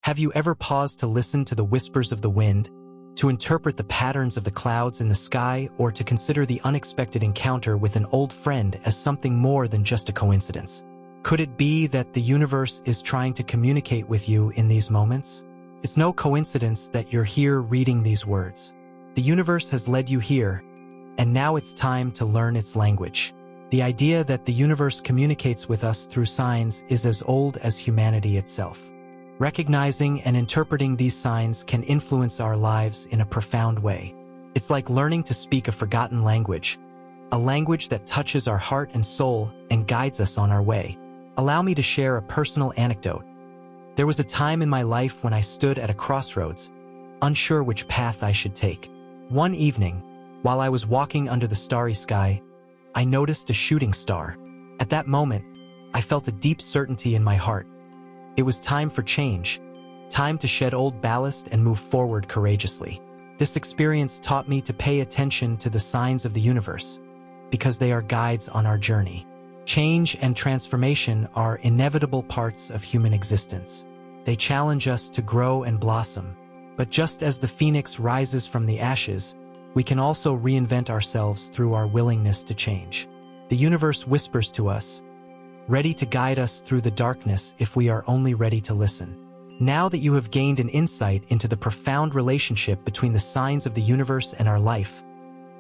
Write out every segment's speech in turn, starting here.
Have you ever paused to listen to the whispers of the wind, to interpret the patterns of the clouds in the sky, or to consider the unexpected encounter with an old friend as something more than just a coincidence? Could it be that the universe is trying to communicate with you in these moments? It's no coincidence that you're here reading these words. The universe has led you here, and now it's time to learn its language. The idea that the universe communicates with us through signs is as old as humanity itself. Recognizing and interpreting these signs can influence our lives in a profound way. It's like learning to speak a forgotten language, a language that touches our heart and soul and guides us on our way. Allow me to share a personal anecdote. There was a time in my life when I stood at a crossroads, unsure which path I should take. One evening, while I was walking under the starry sky, I noticed a shooting star. At that moment, I felt a deep certainty in my heart. It was time for change, time to shed old ballast and move forward courageously. This experience taught me to pay attention to the signs of the universe, because they are guides on our journey. Change and transformation are inevitable parts of human existence. They challenge us to grow and blossom. But just as the phoenix rises from the ashes, we can also reinvent ourselves through our willingness to change. The universe whispers to us, ready to guide us through the darkness if we are only ready to listen. Now that you have gained an insight into the profound relationship between the signs of the universe and our life,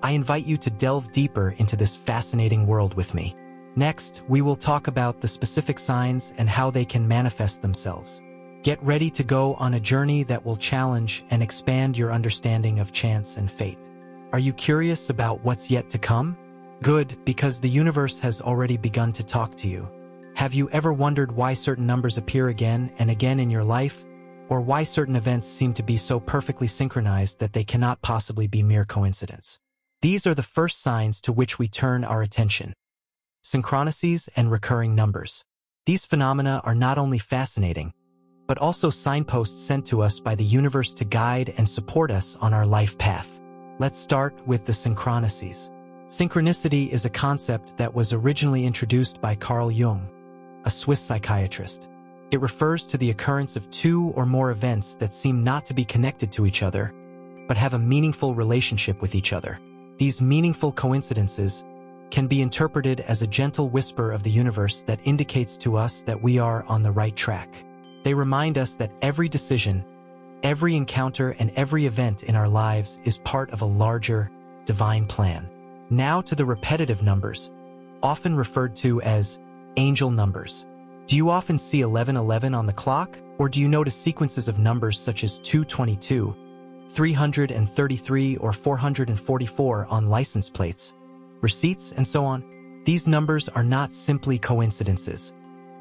I invite you to delve deeper into this fascinating world with me. Next, we will talk about the specific signs and how they can manifest themselves. Get ready to go on a journey that will challenge and expand your understanding of chance and fate. Are you curious about what's yet to come? Good, because the universe has already begun to talk to you. Have you ever wondered why certain numbers appear again and again in your life, or why certain events seem to be so perfectly synchronized that they cannot possibly be mere coincidence? These are the first signs to which we turn our attention. Synchronicities and recurring numbers. These phenomena are not only fascinating, but also signposts sent to us by the universe to guide and support us on our life path. Let's start with the synchronicities. Synchronicity is a concept that was originally introduced by Carl Jung, a Swiss psychiatrist. It refers to the occurrence of two or more events that seem not to be connected to each other, but have a meaningful relationship with each other. These meaningful coincidences can be interpreted as a gentle whisper of the universe that indicates to us that we are on the right track. They remind us that every decision, every encounter, and every event in our lives is part of a larger, divine plan. Now to the repetitive numbers, often referred to as angel numbers. Do you often see 1111 on the clock, or do you notice sequences of numbers such as 222, 333, or 444 on license plates, receipts, and so on? These numbers are not simply coincidences.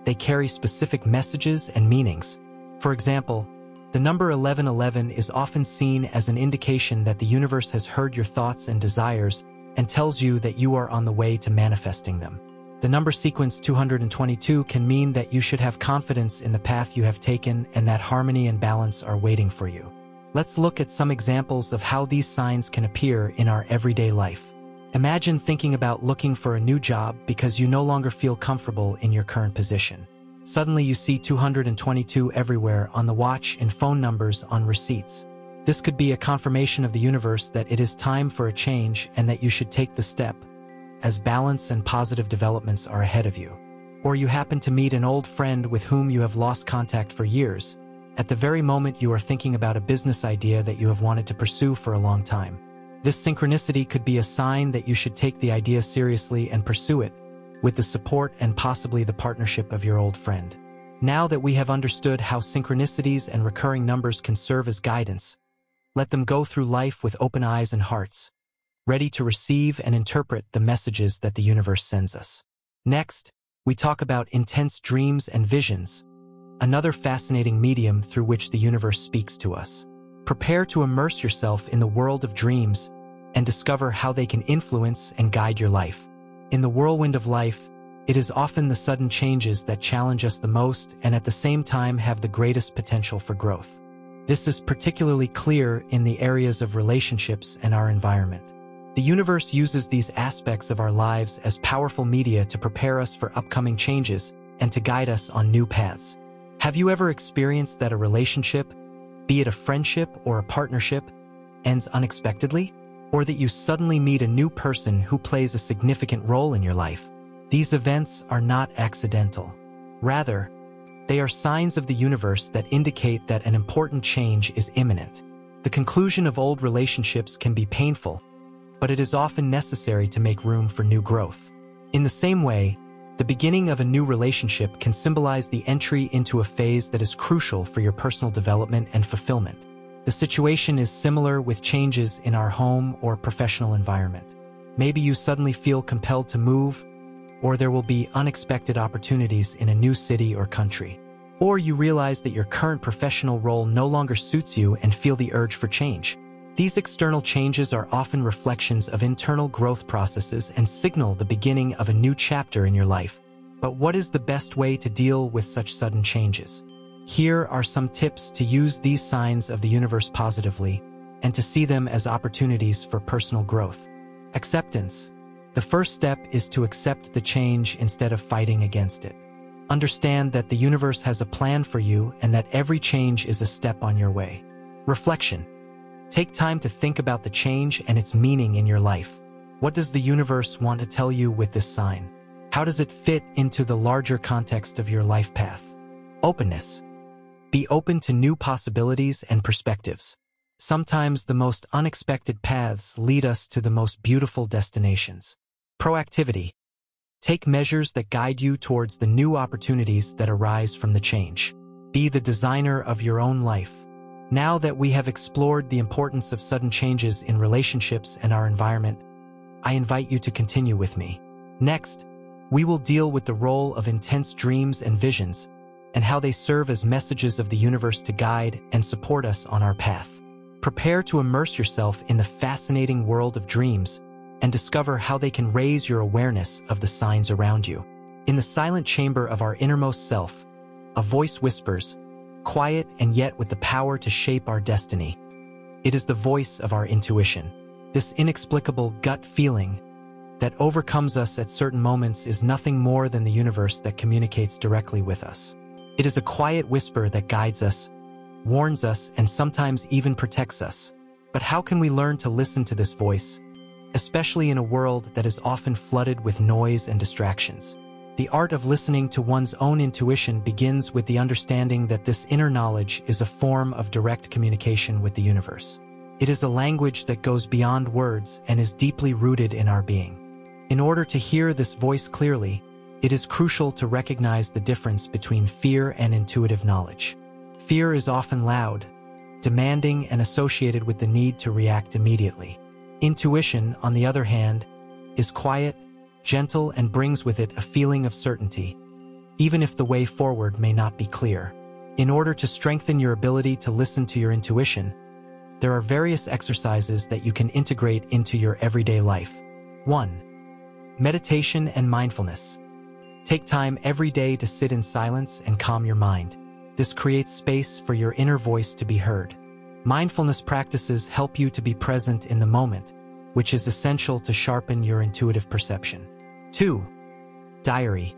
They carry specific messages and meanings. For example, the number 1111 is often seen as an indication that the universe has heard your thoughts and desires and tells you that you are on the way to manifesting them. The number sequence 222 can mean that you should have confidence in the path you have taken and that harmony and balance are waiting for you. Let's look at some examples of how these signs can appear in our everyday life. Imagine thinking about looking for a new job because you no longer feel comfortable in your current position. Suddenly you see 222 everywhere on the watch and phone numbers on receipts. This could be a confirmation of the universe that it is time for a change and that you should take the step, as balance and positive developments are ahead of you. Or you happen to meet an old friend with whom you have lost contact for years, at the very moment you are thinking about a business idea that you have wanted to pursue for a long time. This synchronicity could be a sign that you should take the idea seriously and pursue it, with the support and possibly the partnership of your old friend. Now that we have understood how synchronicities and recurring numbers can serve as guidance, let them go through life with open eyes and hearts, ready to receive and interpret the messages that the universe sends us. Next, we talk about intense dreams and visions, another fascinating medium through which the universe speaks to us. Prepare to immerse yourself in the world of dreams and discover how they can influence and guide your life. In the whirlwind of life, it is often the sudden changes that challenge us the most and at the same time have the greatest potential for growth. This is particularly clear in the areas of relationships and our environment. The universe uses these aspects of our lives as powerful media to prepare us for upcoming changes and to guide us on new paths. Have you ever experienced that a relationship, be it a friendship or a partnership, ends unexpectedly? Or that you suddenly meet a new person who plays a significant role in your life? These events are not accidental. Rather, they are signs of the universe that indicate that an important change is imminent. The conclusion of old relationships can be painful, but it is often necessary to make room for new growth. In the same way, the beginning of a new relationship can symbolize the entry into a phase that is crucial for your personal development and fulfillment. The situation is similar with changes in our home or professional environment. Maybe you suddenly feel compelled to move, or there will be unexpected opportunities in a new city or country. Or you realize that your current professional role no longer suits you and feel the urge for change. These external changes are often reflections of internal growth processes and signal the beginning of a new chapter in your life. But what is the best way to deal with such sudden changes? Here are some tips to use these signs of the universe positively and to see them as opportunities for personal growth. Acceptance. The first step is to accept the change instead of fighting against it. Understand that the universe has a plan for you and that every change is a step on your way. Reflection. Take time to think about the change and its meaning in your life. What does the universe want to tell you with this sign? How does it fit into the larger context of your life path? Openness. Be open to new possibilities and perspectives. Sometimes the most unexpected paths lead us to the most beautiful destinations. Proactivity. Take measures that guide you towards the new opportunities that arise from the change. Be the designer of your own life. Now that we have explored the importance of sudden changes in relationships and our environment, I invite you to continue with me. Next, we will deal with the role of intense dreams and visions and how they serve as messages of the universe to guide and support us on our path. Prepare to immerse yourself in the fascinating world of dreams and discover how they can raise your awareness of the signs around you. In the silent chamber of our innermost self, a voice whispers, quiet and yet with the power to shape our destiny. It is the voice of our intuition. This inexplicable gut feeling that overcomes us at certain moments is nothing more than the universe that communicates directly with us. It is a quiet whisper that guides us, warns us, and sometimes even protects us. But how can we learn to listen to this voice, especially in a world that is often flooded with noise and distractions? The art of listening to one's own intuition begins with the understanding that this inner knowledge is a form of direct communication with the universe. It is a language that goes beyond words and is deeply rooted in our being. In order to hear this voice clearly, it is crucial to recognize the difference between fear and intuitive knowledge. Fear is often loud, demanding, and associated with the need to react immediately. Intuition, on the other hand, is quiet, gentle, and brings with it a feeling of certainty, even if the way forward may not be clear. In order to strengthen your ability to listen to your intuition, there are various exercises that you can integrate into your everyday life. 1. Meditation and mindfulness. Take time every day to sit in silence and calm your mind. This creates space for your inner voice to be heard. Mindfulness practices help you to be present in the moment, which is essential to sharpen your intuitive perception. 2. Diary.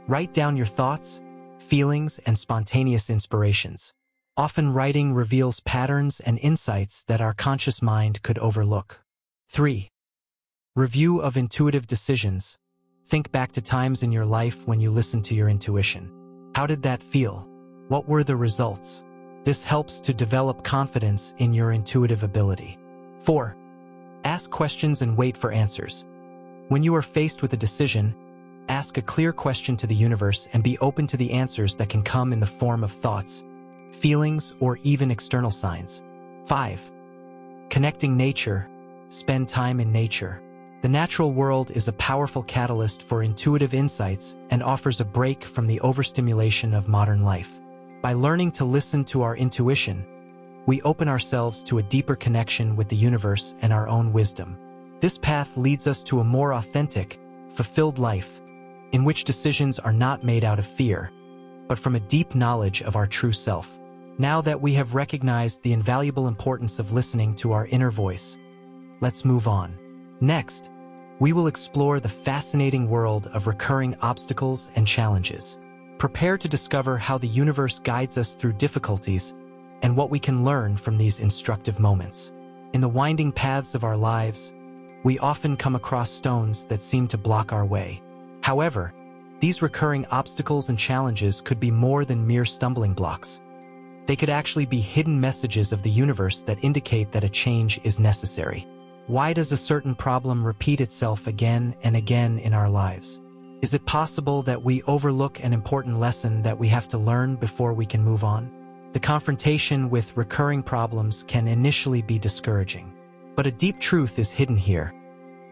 Write down your thoughts, feelings, and spontaneous inspirations. Often writing reveals patterns and insights that our conscious mind could overlook. 3. Review of intuitive decisions. Think back to times in your life when you listened to your intuition. How did that feel? What were the results? This helps to develop confidence in your intuitive ability. 4. Ask questions and wait for answers. When you are faced with a decision, ask a clear question to the universe and be open to the answers that can come in the form of thoughts, feelings, or even external signs. 5. Connecting nature. Spend time in nature. The natural world is a powerful catalyst for intuitive insights and offers a break from the overstimulation of modern life. By learning to listen to our intuition, we open ourselves to a deeper connection with the universe and our own wisdom. This path leads us to a more authentic, fulfilled life, in which decisions are not made out of fear, but from a deep knowledge of our true self. Now that we have recognized the invaluable importance of listening to our inner voice, let's move on. Next, we will explore the fascinating world of recurring obstacles and challenges. Prepare to discover how the universe guides us through difficulties and what we can learn from these instructive moments. In the winding paths of our lives, we often come across stones that seem to block our way. However, these recurring obstacles and challenges could be more than mere stumbling blocks. They could actually be hidden messages of the universe that indicate that a change is necessary. Why does a certain problem repeat itself again and again in our lives? Is it possible that we overlook an important lesson that we have to learn before we can move on? The confrontation with recurring problems can initially be discouraging, but a deep truth is hidden here.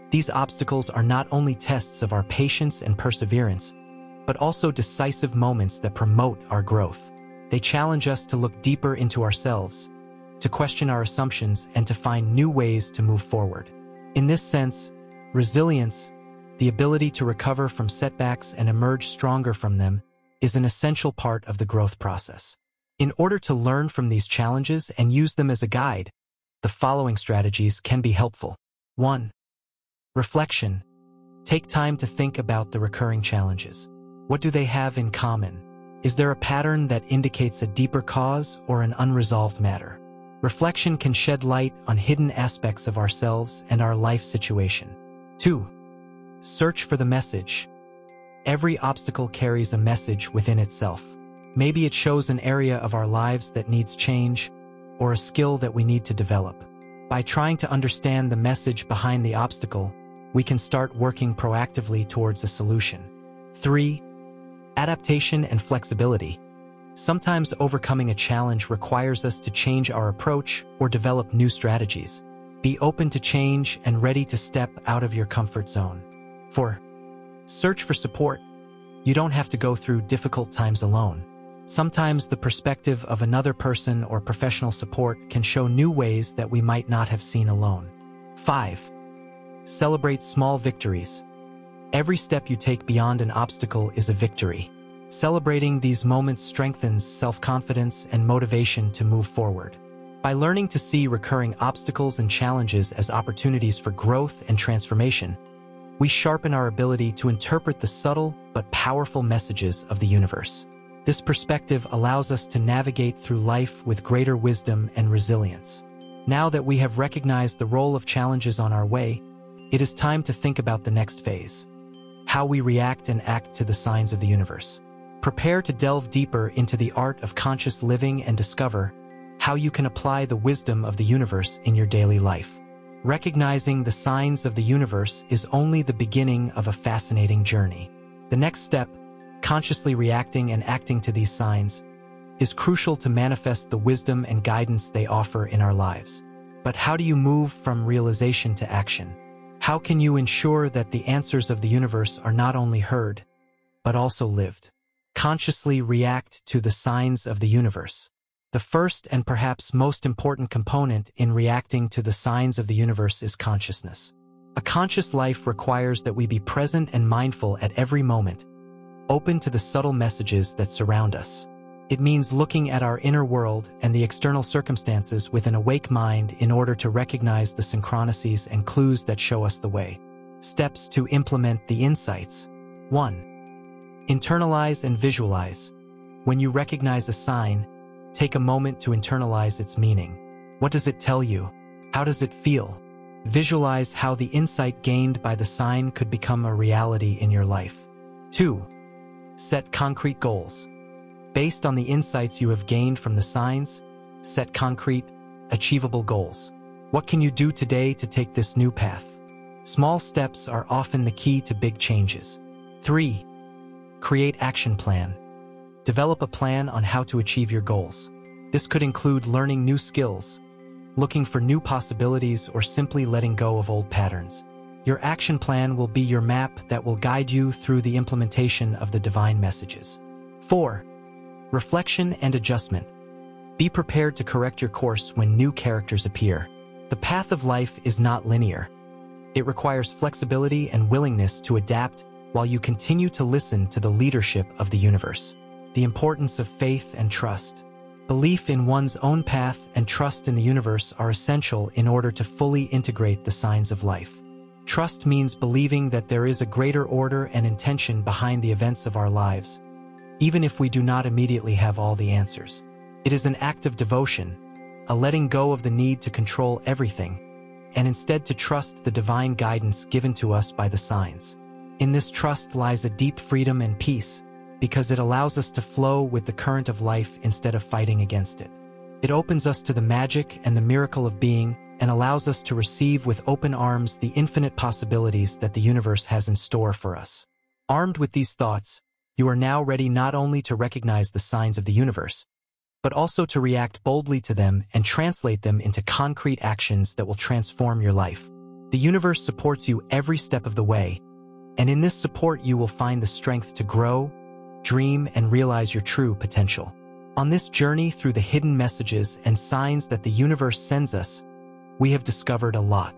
These obstacles are not only tests of our patience and perseverance, but also decisive moments that promote our growth. They challenge us to look deeper into ourselves, to question our assumptions, and to find new ways to move forward. In this sense, resilience, the ability to recover from setbacks and emerge stronger from them, is an essential part of the growth process. In order to learn from these challenges and use them as a guide, the following strategies can be helpful. 1. Reflection. Take time to think about the recurring challenges. What do they have in common? Is there a pattern that indicates a deeper cause or an unresolved matter? Reflection can shed light on hidden aspects of ourselves and our life situation. 2. Search for the message. Every obstacle carries a message within itself. Maybe it shows an area of our lives that needs change, or a skill that we need to develop. By trying to understand the message behind the obstacle, we can start working proactively towards a solution. 3. Adaptation and flexibility. Sometimes overcoming a challenge requires us to change our approach or develop new strategies. Be open to change and ready to step out of your comfort zone. 4. Search for support. You don't have to go through difficult times alone. Sometimes the perspective of another person or professional support can show new ways that we might not have seen alone. 5. Celebrate small victories. Every step you take beyond an obstacle is a victory. Celebrating these moments strengthens self-confidence and motivation to move forward. By learning to see recurring obstacles and challenges as opportunities for growth and transformation, we sharpen our ability to interpret the subtle but powerful messages of the universe. This perspective allows us to navigate through life with greater wisdom and resilience. Now that we have recognized the role of challenges on our way, it is time to think about the next phase: how we react and act to the signs of the universe. Prepare to delve deeper into the art of conscious living and discover how you can apply the wisdom of the universe in your daily life. Recognizing the signs of the universe is only the beginning of a fascinating journey. The next step, consciously reacting and acting to these signs, is crucial to manifest the wisdom and guidance they offer in our lives. But how do you move from realization to action? How can you ensure that the answers of the universe are not only heard, but also lived? Consciously react to the signs of the universe. The first and perhaps most important component in reacting to the signs of the universe is consciousness. A conscious life requires that we be present and mindful at every moment, open to the subtle messages that surround us. It means looking at our inner world and the external circumstances with an awake mind in order to recognize the synchronicities and clues that show us the way. Steps to implement the insights. 1. Internalize and visualize. When you recognize a sign, take a moment to internalize its meaning. What does it tell you? How does it feel? Visualize how the insight gained by the sign could become a reality in your life. 2. Set concrete goals. Based on the insights you have gained from the signs, set concrete, achievable goals. What can you do today to take this new path? Small steps are often the key to big changes. 3. Create action plan. Develop a plan on how to achieve your goals. This could include learning new skills, looking for new possibilities, or simply letting go of old patterns. Your action plan will be your map that will guide you through the implementation of the divine messages. 4. Reflection and adjustment. Be prepared to correct your course when new characters appear. The path of life is not linear. It requires flexibility and willingness to adapt while you continue to listen to the leadership of the universe. The importance of faith and trust. Belief in one's own path and trust in the universe are essential in order to fully integrate the signs of life. Trust means believing that there is a greater order and intention behind the events of our lives, even if we do not immediately have all the answers. It is an act of devotion, a letting go of the need to control everything, and instead to trust the divine guidance given to us by the signs. In this trust lies a deep freedom and peace, because it allows us to flow with the current of life instead of fighting against it. It opens us to the magic and the miracle of being and allows us to receive with open arms the infinite possibilities that the universe has in store for us. Armed with these thoughts, you are now ready not only to recognize the signs of the universe, but also to react boldly to them and translate them into concrete actions that will transform your life. The universe supports you every step of the way, and in this support you will find the strength to grow, dream, and realize your true potential. On this journey through the hidden messages and signs that the universe sends us, we have discovered a lot.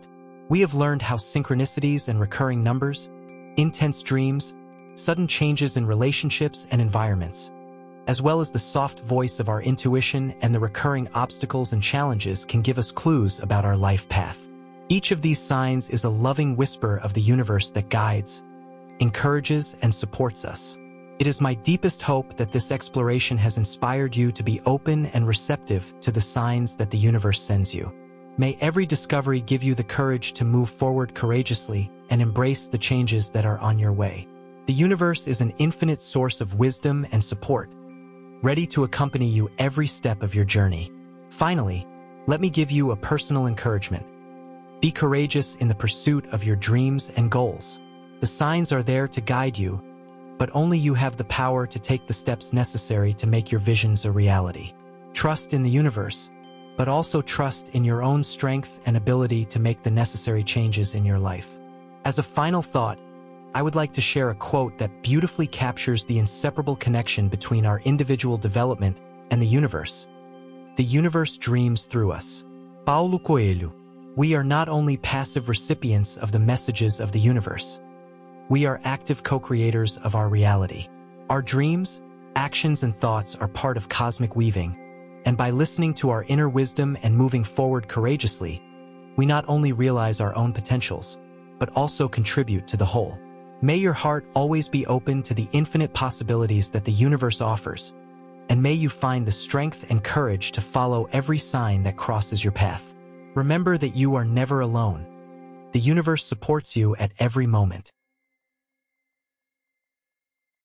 We have learned how synchronicities and recurring numbers, intense dreams, sudden changes in relationships and environments, as well as the soft voice of our intuition and the recurring obstacles and challenges can give us clues about our life path. Each of these signs is a loving whisper of the universe that guides, encourages, and supports us. It is my deepest hope that this exploration has inspired you to be open and receptive to the signs that the universe sends you. May every discovery give you the courage to move forward courageously and embrace the changes that are on your way. The universe is an infinite source of wisdom and support, ready to accompany you every step of your journey. Finally, let me give you a personal encouragement. Be courageous in the pursuit of your dreams and goals. The signs are there to guide you, but only you have the power to take the steps necessary to make your visions a reality. Trust in the universe, but also trust in your own strength and ability to make the necessary changes in your life. As a final thought, I would like to share a quote that beautifully captures the inseparable connection between our individual development and the universe. The universe dreams through us. Paulo Coelho. We are not only passive recipients of the messages of the universe. We are active co-creators of our reality. Our dreams, actions, and thoughts are part of cosmic weaving, and by listening to our inner wisdom and moving forward courageously, we not only realize our own potentials, but also contribute to the whole. May your heart always be open to the infinite possibilities that the universe offers, and may you find the strength and courage to follow every sign that crosses your path. Remember that you are never alone. The universe supports you at every moment.